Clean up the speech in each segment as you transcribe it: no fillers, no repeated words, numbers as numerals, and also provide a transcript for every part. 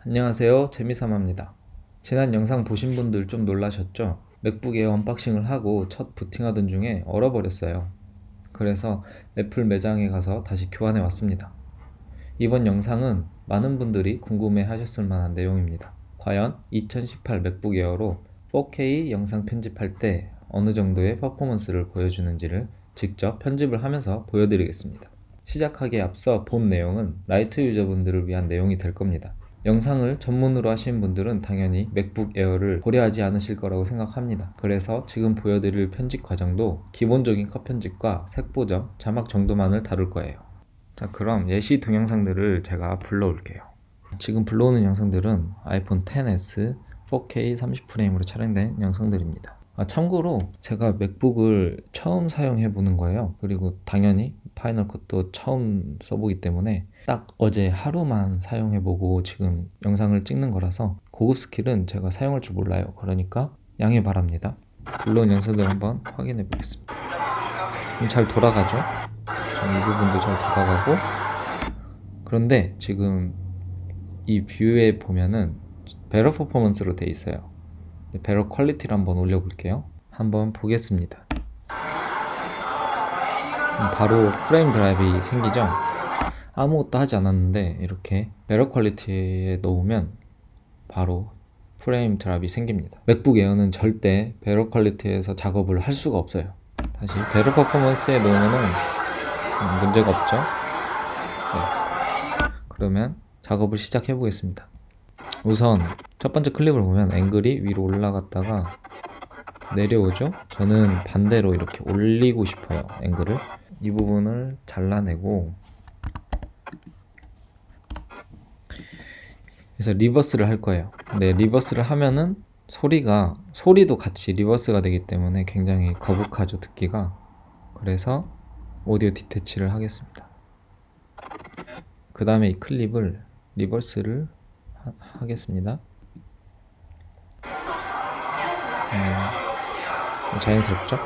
안녕하세요, 재미삼아입니다. 지난 영상 보신 분들 좀 놀라셨죠? 맥북 에어 언박싱을 하고 첫 부팅하던 중에 얼어버렸어요. 그래서 애플 매장에 가서 다시 교환해 왔습니다. 이번 영상은 많은 분들이 궁금해 하셨을 만한 내용입니다. 과연 2018 맥북 에어로 4K 영상 편집할 때 어느 정도의 퍼포먼스를 보여주는지를 직접 편집을 하면서 보여드리겠습니다. 시작하기에 앞서 본 내용은 라이트 유저분들을 위한 내용이 될 겁니다. 영상을 전문으로 하시는 분들은 당연히 맥북 에어를 고려하지 않으실 거라고 생각합니다. 그래서 지금 보여드릴 편집 과정도 기본적인 컷 편집과 색 보정, 자막 정도만을 다룰 거예요. 자, 그럼 예시 동영상들을 제가 불러올게요. 지금 불러오는 영상들은 아이폰 XS 4K 30프레임으로 촬영된 영상들입니다. 참고로 제가 맥북을 처음 사용해 보는 거예요. 그리고 당연히 파이널 컷도 처음 써보기 때문에 딱 어제 하루만 사용해 보고 지금 영상을 찍는 거라서 고급 스킬은 제가 사용할 줄 몰라요. 그러니까 양해 바랍니다. 물론 영상들 한번 확인해 보겠습니다. 잘 돌아가죠? 이 부분도 잘 돌아가고, 그런데 지금 이 뷰에 보면은 배러 퍼포먼스로 돼 있어요. 배러 퀄리티를 한번 올려볼게요. 한번 보겠습니다. 바로 프레임 드랍이 생기죠. 아무것도 하지 않았는데 이렇게 배러 퀄리티에 넣으면 바로 프레임 드랍이 생깁니다. 맥북 에어는 절대 배러 퀄리티에서 작업을 할 수가 없어요. 다시 배러 퍼포먼스에 넣으면은 문제가 없죠. 네. 그러면 작업을 시작해 보겠습니다. 우선 첫 번째 클립을 보면 앵글이 위로 올라갔다가 내려오죠. 저는 반대로 이렇게 올리고 싶어요. 앵글을. 이 부분을 잘라내고, 그래서 리버스를 할 거예요. 근데 리버스를 하면은 소리도 같이 리버스가 되기 때문에 굉장히 거북하죠, 듣기가. 그래서 오디오 디태치를 하겠습니다. 그 다음에 이 클립을 리버스를 하겠습니다. 자연스럽죠?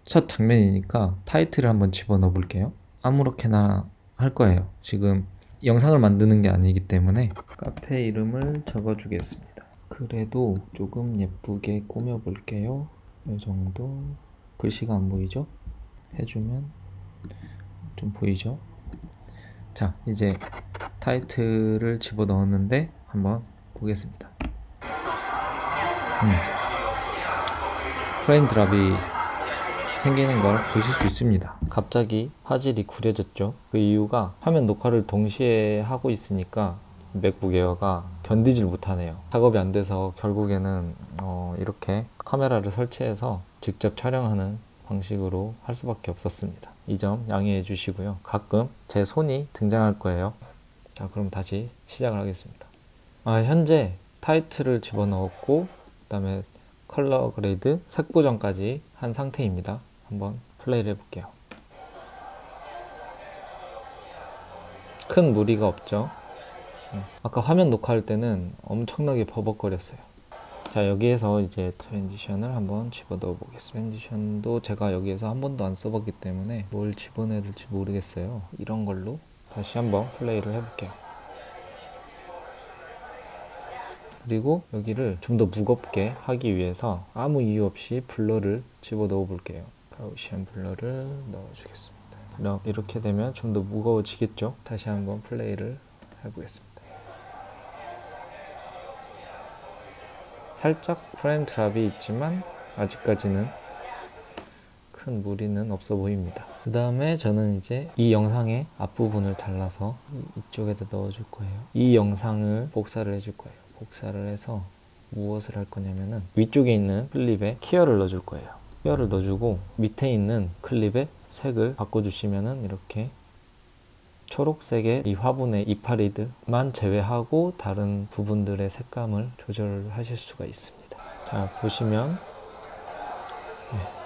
첫 장면이니까 타이틀을 한번 집어넣어 볼게요. 아무렇게나 할 거예요. 지금 영상을 만드는 게 아니기 때문에 카페 이름을 적어 주겠습니다. 그래도 조금 예쁘게 꾸며 볼게요. 이 정도. 글씨가 안 보이죠? 해주면 좀 보이죠? 자, 이제 타이틀을 집어넣었는데 한번 보겠습니다. 프레임 드랍이 생기는 걸 보실 수 있습니다. 갑자기 화질이 구려졌죠. 그 이유가 화면 녹화를 동시에 하고 있으니까 맥북 에어가 견디질 못하네요. 작업이 안 돼서 결국에는 이렇게 카메라를 설치해서 직접 촬영하는 방식으로 할 수밖에 없었습니다. 이 점 양해해 주시고요. 가끔 제 손이 등장할 거예요. 자, 그럼 다시 시작을 하겠습니다. 현재 타이틀을 집어넣었고, 그 다음에 컬러 그레이드, 색 보정까지 한 상태입니다. 한번 플레이를 해볼게요. 큰 무리가 없죠. 아까 화면 녹화할 때는 엄청나게 버벅거렸어요. 자, 여기에서 이제 트랜지션을 한번 집어넣어 보겠습니다. 트랜지션도 제가 여기에서 한 번도 안 써봤기 때문에 뭘 집어넣어야 될지 모르겠어요. 이런 걸로 다시 한번 플레이를 해볼게요. 그리고 여기를 좀 더 무겁게 하기 위해서 아무 이유 없이 블러를 집어넣어 볼게요. 가우시안 블러를 넣어주겠습니다. 이렇게 되면 좀 더 무거워지겠죠? 다시 한번 플레이를 해보겠습니다. 살짝 프레임 드랍이 있지만 아직까지는 큰 무리는 없어 보입니다. 그 다음에 저는 이제 이 영상의 앞부분을 잘라서 이쪽에다 넣어줄 거예요. 이 영상을 복사를 해줄 거예요. 복사를 해서 무엇을 할 거냐면은 위쪽에 있는 클립에 키어를 넣어줄 거예요. 키어를 넣어주고 밑에 있는 클립의 색을 바꿔주시면은 이렇게 초록색의 이 화분의 이파리들만 제외하고 다른 부분들의 색감을 조절하실 수가 있습니다. 자, 보시면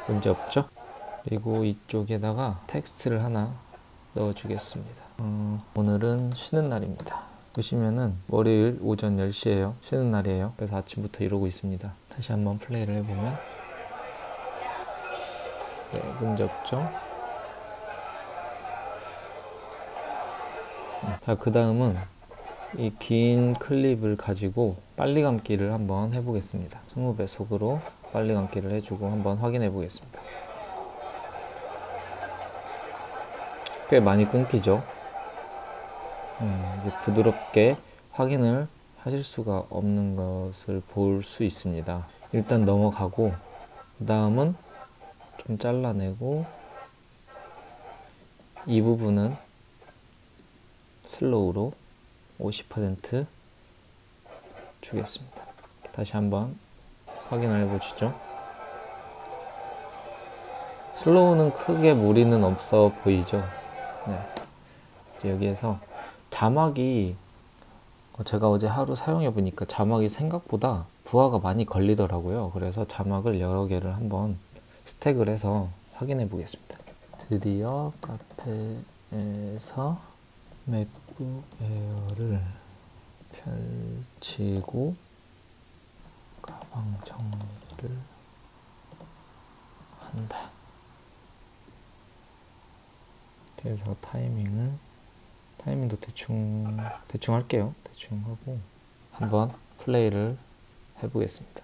문제 없죠? 그리고 이쪽에다가 텍스트를 하나 넣어주겠습니다. 오늘은 쉬는 날입니다. 보시면은 월요일 오전 10시에요. 쉬는 날이에요. 그래서 아침부터 이러고 있습니다. 다시 한번 플레이를 해보면 문제 없죠? 자, 그 다음은 이 긴 클립을 가지고 빨리 감기를 한번 해보겠습니다. 20배속으로 빨리 감기를 해주고 한번 확인해 보겠습니다. 꽤 많이 끊기죠. 이제 부드럽게 확인을 하실 수가 없는 것을 볼 수 있습니다. 일단 넘어가고 그 다음은 좀 잘라내고 이 부분은 슬로우로 50% 주겠습니다. 다시 한번 확인을 해보시죠. 슬로우는 크게 무리는 없어 보이죠. 네. 이제 여기에서 자막이 제가 어제 하루 사용해 보니까 자막이 생각보다 부하가 많이 걸리더라고요. 그래서 자막을 여러 개를 한번 스택을 해서 확인해 보겠습니다. 드디어 카페에서 맥북 에어를 펼치고 가방 정리를 한다. 그래서 타이밍도 대충 할게요. 대충 하고 한번 플레이를 해보겠습니다.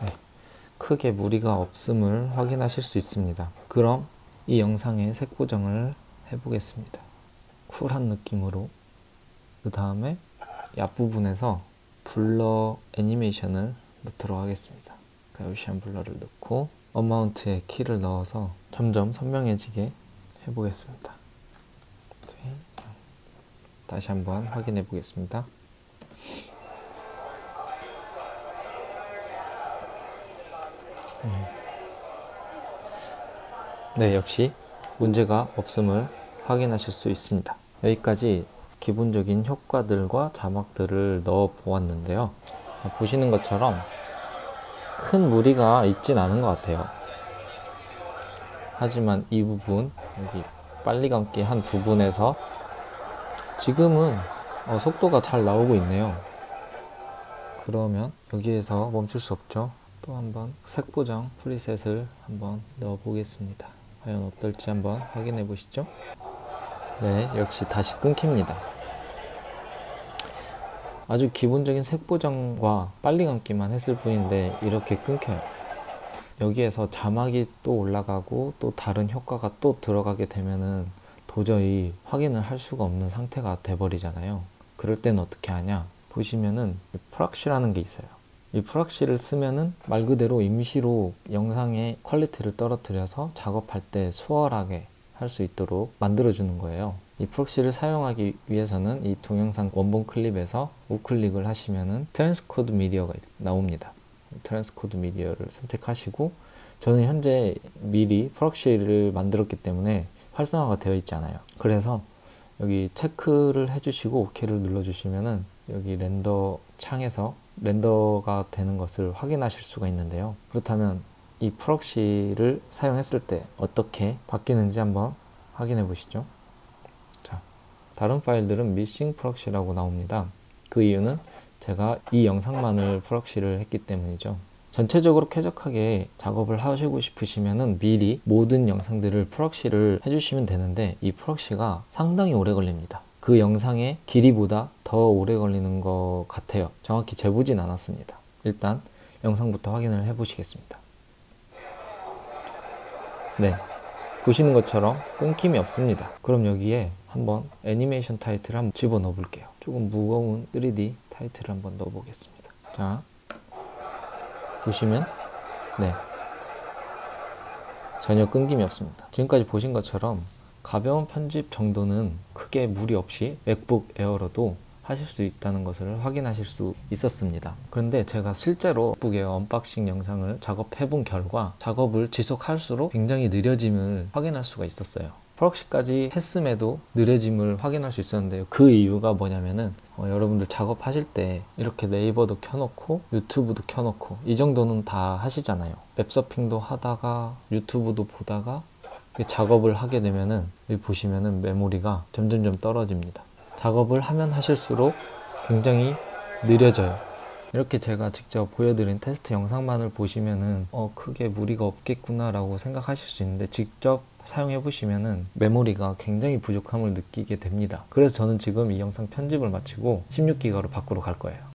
네, 크게 무리가 없음을 확인하실 수 있습니다. 그럼 이 영상의 색 보정을 해보겠습니다. 쿨한 느낌으로 그 다음에 이 앞부분에서 블러 애니메이션을 넣도록 하겠습니다. 가우시안 블러를 넣고 어마운트에 키를 넣어서 점점 선명해지게 해보겠습니다. 다시 한번 확인해 보겠습니다. 네, 역시 문제가 없음을 확인하실 수 있습니다. 여기까지 기본적인 효과들과 자막들을 넣어 보았는데요. 보시는 것처럼 큰 무리가 있진 않은 것 같아요. 하지만 이 부분, 여기 빨리 감기 한 부분에서 지금은 속도가 잘 나오고 있네요. 그러면 여기에서 멈출 수 없죠. 또 한번 색 보정 프리셋을 한번 넣어 보겠습니다. 과연 어떨지 한번 확인해 보시죠. 네, 역시 다시 끊깁니다. 아주 기본적인 색 보정과 빨리 감기만 했을 뿐인데 이렇게 끊겨요. 여기에서 자막이 또 올라가고 또 다른 효과가 또 들어가게 되면은 도저히 확인을 할 수가 없는 상태가 돼버리잖아요. 그럴 때는 어떻게 하냐? 보시면은 프락시라는 게 있어요. 이 프락시를 쓰면은 말 그대로 임시로 영상의 퀄리티를 떨어뜨려서 작업할 때 수월하게 할 수 있도록 만들어주는 거예요. 이 프록시를 사용하기 위해서는 이 동영상 원본 클립에서 우클릭을 하시면은 트랜스코드 미디어가 나옵니다. 트랜스코드 미디어를 선택하시고 저는 현재 미리 프록시를 만들었기 때문에 활성화가 되어 있지 않아요. 그래서 여기 체크를 해주시고 OK를 눌러주시면은 여기 렌더 창에서 렌더가 되는 것을 확인하실 수가 있는데요. 그렇다면 이 프록시를 사용했을 때 어떻게 바뀌는지 한번 확인해 보시죠. 자, 다른 파일들은 missing 프록시라고 나옵니다. 그 이유는 제가 이 영상만을 프록시를 했기 때문이죠. 전체적으로 쾌적하게 작업을 하시고 싶으시면은 미리 모든 영상들을 프록시를 해주시면 되는데 이 프록시가 상당히 오래 걸립니다. 그 영상의 길이보다 더 오래 걸리는 것 같아요. 정확히 재보진 않았습니다. 일단 영상부터 확인을 해 보시겠습니다. 네, 보시는 것처럼 끊김이 없습니다. 그럼 여기에 한번 애니메이션 타이틀을 한번 집어넣어 볼게요. 조금 무거운 3D 타이틀을 한번 넣어 보겠습니다. 자, 보시면 네, 전혀 끊김이 없습니다. 지금까지 보신 것처럼 가벼운 편집 정도는 크게 무리 없이 맥북 에어로도 하실 수 있다는 것을 확인하실 수 있었습니다. 그런데 제가 실제로 맥북 에어 언박싱 영상을 작업해 본 결과 작업을 지속할수록 굉장히 느려짐을 확인할 수가 있었어요. 프록시까지 했음에도 느려짐을 확인할 수 있었는데요. 그 이유가 뭐냐면은 여러분들 작업하실 때 이렇게 네이버도 켜놓고 유튜브도 켜놓고 이 정도는 다 하시잖아요. 웹서핑도 하다가 유튜브도 보다가 작업을 하게 되면은 여기 보시면은 메모리가 점점점 떨어집니다. 작업을 하면 하실수록 굉장히 느려져요. 이렇게 제가 직접 보여드린 테스트 영상만을 보시면은 크게 무리가 없겠구나 라고 생각하실 수 있는데, 직접 사용해 보시면은 메모리가 굉장히 부족함을 느끼게 됩니다. 그래서 저는 지금 이 영상 편집을 마치고 16기가로 바꾸러 갈 거예요.